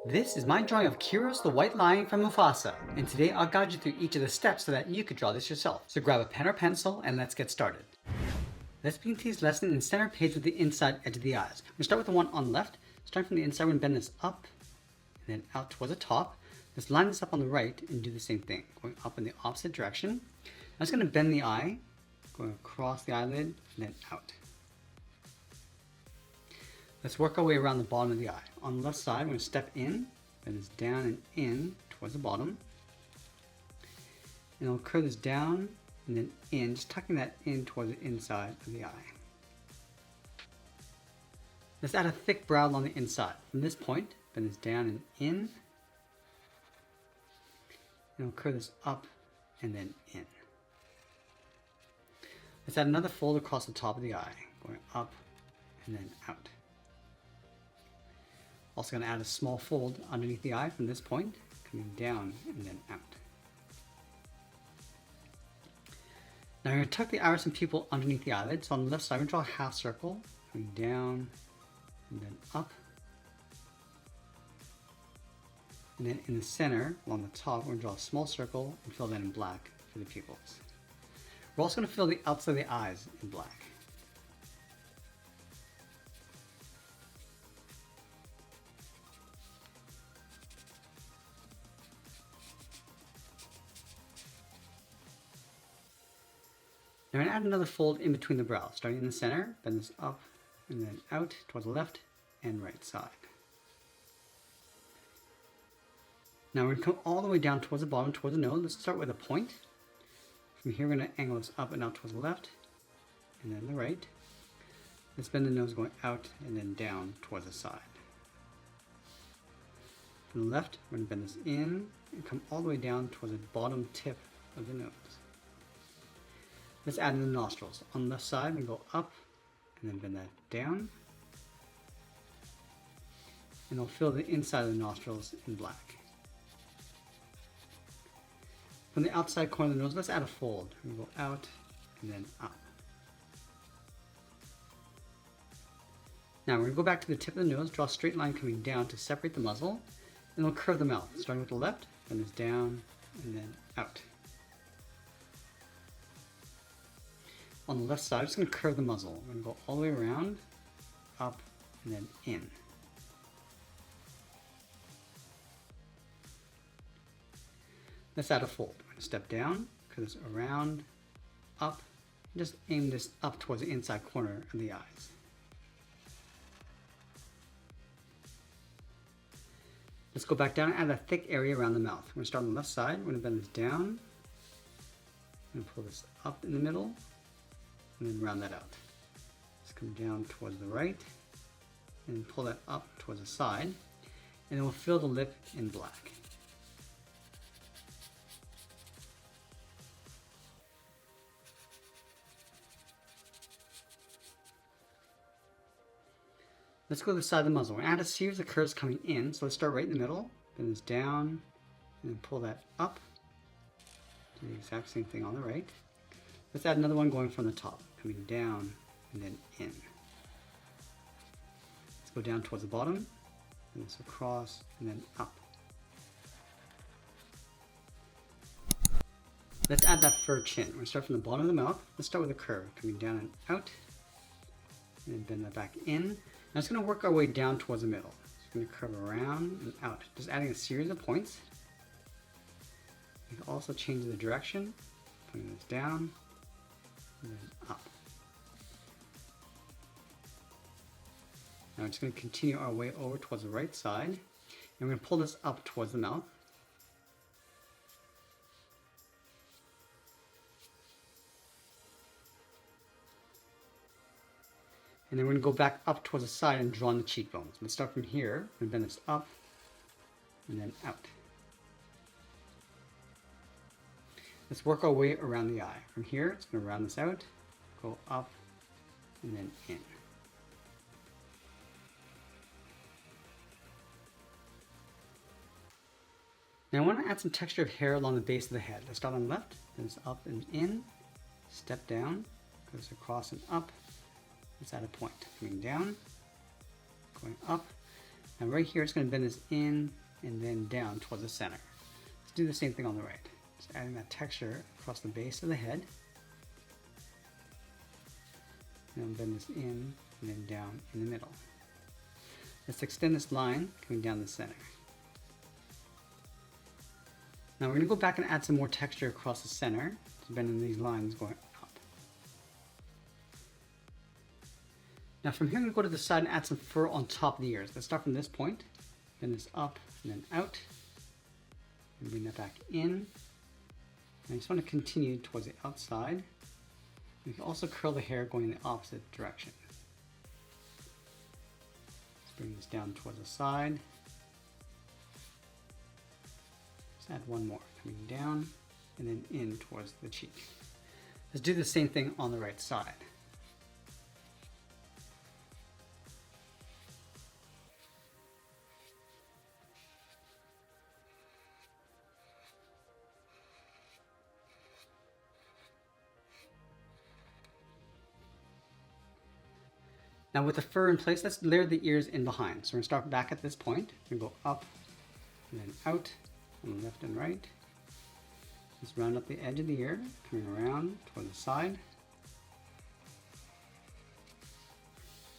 This is my drawing of Kiros the White Lion from Mufasa, and today I'll guide you through each of the steps so that you could draw this yourself. So grab a pen or pencil and let's get started. Let's begin today's lesson in the center page with the inside edge of the eyes. We'll start with the one on the left. Starting from the inside, we're going to bend this up and then out towards the top. Let's line this up on the right and do the same thing, going up in the opposite direction. I'm just going to bend the eye, going across the eyelid and then out. Let's work our way around the bottom of the eye. On the left side, we're going to step in, bend this down and in towards the bottom. And I'll curve this down and then in, just tucking that in towards the inside of the eye. Let's add a thick brow along the inside. From this point, bend this down and in. And I'll curve this up and then in. Let's add another fold across the top of the eye, going up and then out. Also going to add a small fold underneath the eye from this point, coming down and then out. Now I'm going to tuck the iris and pupil underneath the eyelid. So on the left side, I'm going to draw a half circle, coming down and then up. And then in the center, along the top, we're going to draw a small circle and fill that in black for the pupils. We're also going to fill the outside of the eyes in black. Now I'm going to add another fold in between the brows, starting in the center, bend this up and then out towards the left and right side. Now we're going to come all the way down towards the bottom, towards the nose. Let's start with a point. From here we're going to angle this up and out towards the left and then the right. Let's bend the nose going out and then down towards the side. From the left, we're going to bend this in and come all the way down towards the bottom tip of the nose. Let's add in the nostrils. On the left side, we go up and then bend that down. And we'll fill the inside of the nostrils in black. From the outside corner of the nose, let's add a fold. We go out and then up. Now we're going to go back to the tip of the nose, draw a straight line coming down to separate the muzzle, and we'll curve the mouth. Starting with the left, bend this down and then out. On the left side, I'm just going to curve the muzzle. We're going to go all the way around, up, and then in. Let's add a fold. We're going to step down, curve this around, up, and just aim this up towards the inside corner of the eyes. Let's go back down and add a thick area around the mouth. We're going to start on the left side. We're going to bend this down. I'm going to pull this up in the middle. And then round that out. Just come down towards the right and pull that up towards the side, and then we'll fill the lip in black. Let's go to the side of the muzzle. We're going to add a series of curves coming in, so let's start right in the middle, bend this down, and then pull that up. Do the exact same thing on the right. Let's add another one going from the top, coming down and then in. Let's go down towards the bottom, and this across and then up. Let's add that fur chin. We're going to start from the bottom of the mouth. Let's start with a curve, coming down and out, and then bend that back in. Now it's going to work our way down towards the middle. It's going to curve around and out, just adding a series of points. You can also change the direction, putting this down, and then up. Now we're just going to continue our way over towards the right side, and we're going to pull this up towards the mouth. And then we're going to go back up towards the side and draw on the cheekbones. Let's start from here, and bend this up, and then out. Let's work our way around the eye. From here, it's going to round this out, go up, and then in. Now I want to add some texture of hair along the base of the head. Let's start on the left, then it's up and in, step down, goes across and up. Let's add a point, coming down, going up. Now right here, it's going to bend this in and then down towards the center. Let's do the same thing on the right. Just adding that texture across the base of the head. And then bend this in and then down in the middle. Let's extend this line coming down the center. Now we're going to go back and add some more texture across the center to bend these lines going up. Now from here, I'm going to go to the side and add some fur on top of the ears. Let's start from this point, bend this up and then out, and bring that back in. And I just want to continue towards the outside. We can also curl the hair going in the opposite direction. Let's bring this down towards the side. Let's add one more, coming down and then in towards the cheek. Let's do the same thing on the right side. Now with the fur in place, let's layer the ears in behind. So we're going to start back at this point. We're going to go up and then out on the left and right. Just round up the edge of the ear, coming around toward the side.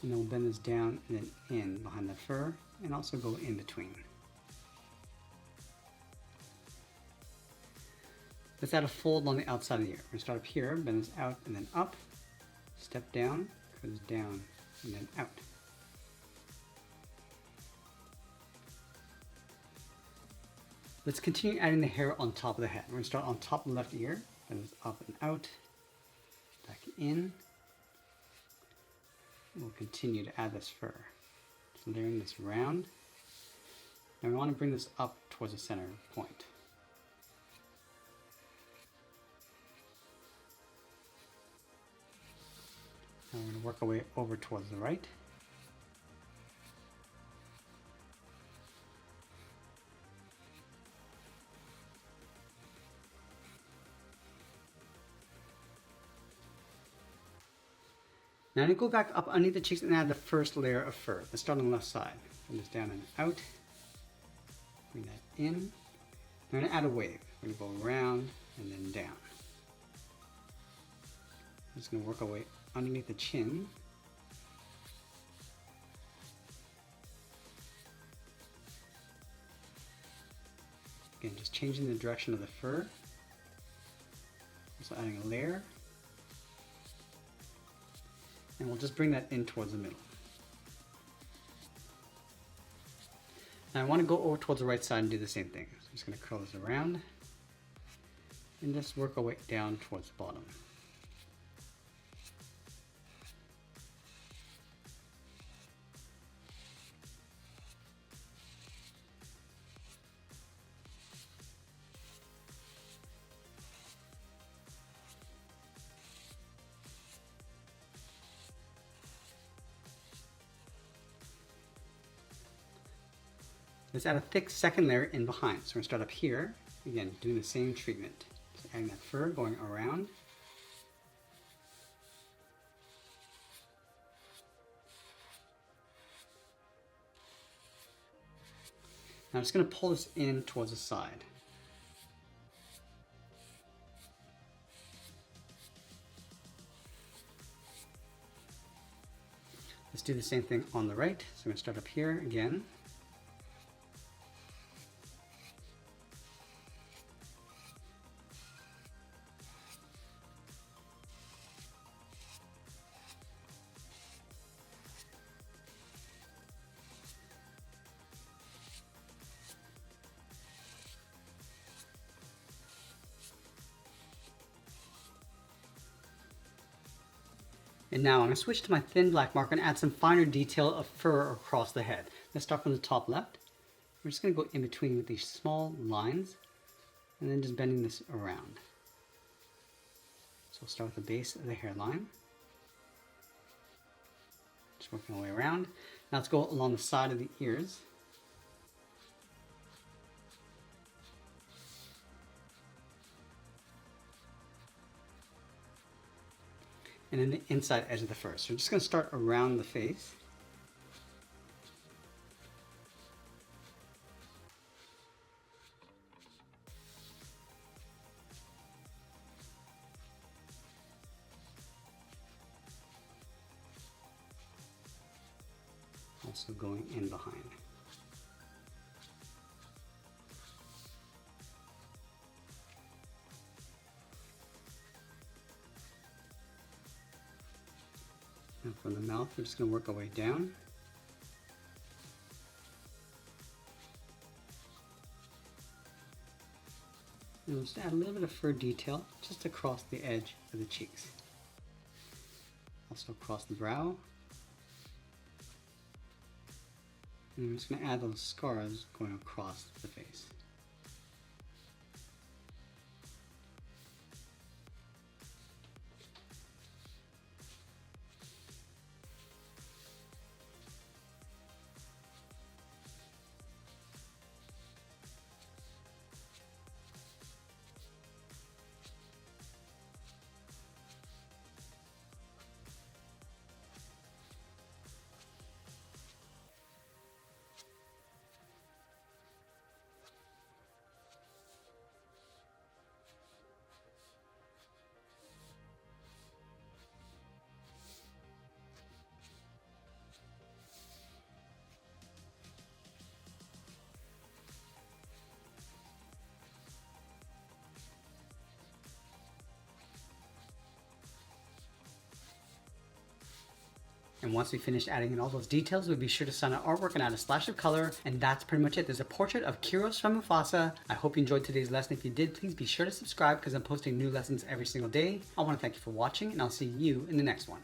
And then we'll bend this down and then in behind the fur and also go in between. Let's add a fold on the outside of the ear. We're going to start up here, bend this out and then up, step down, goes down, and then out. Let's continue adding the hair on top of the head. We're going to start on top of the left ear, then it's up and out, back in. And we'll continue to add this fur. So layering this round. Now we want to bring this up towards the center point. Now we're going to work our way over towards the right. Now I'm going to go back up underneath the cheeks and add the first layer of fur. Let's start on the left side. Bring this down and out. Bring that in. We're going to add a wave. We're going to go around and then down. I'm just going to work our way underneath the chin. Again, just changing the direction of the fur. Also adding a layer. And we'll just bring that in towards the middle. Now I want to go over towards the right side and do the same thing. So I'm just going to curl this around and just work our way down towards the bottom. Let's add a thick second layer in behind. So we're going to start up here, again, doing the same treatment. So adding that fur, going around. Now I'm just going to pull this in towards the side. Let's do the same thing on the right. So I'm going to start up here again. And now I'm going to switch to my thin black marker and add some finer detail of fur across the head. Let's start from the top left. We're just going to go in between with these small lines and then just bending this around. So we'll start with the base of the hairline. Just working our way around. Now let's go along the side of the ears. And then the inside edge of the fur. So we're just going to start around the face. Also going in behind. And from the mouth, we're just going to work our way down. And we'll just add a little bit of fur detail just across the edge of the cheeks. Also across the brow. And we're just going to add those scars going across the face. And once we finish adding in all those details, we'll be sure to sign our artwork and add a splash of color. And that's pretty much it. There's a portrait of Kiros from Mufasa. I hope you enjoyed today's lesson. If you did, please be sure to subscribe because I'm posting new lessons every single day. I want to thank you for watching, and I'll see you in the next one.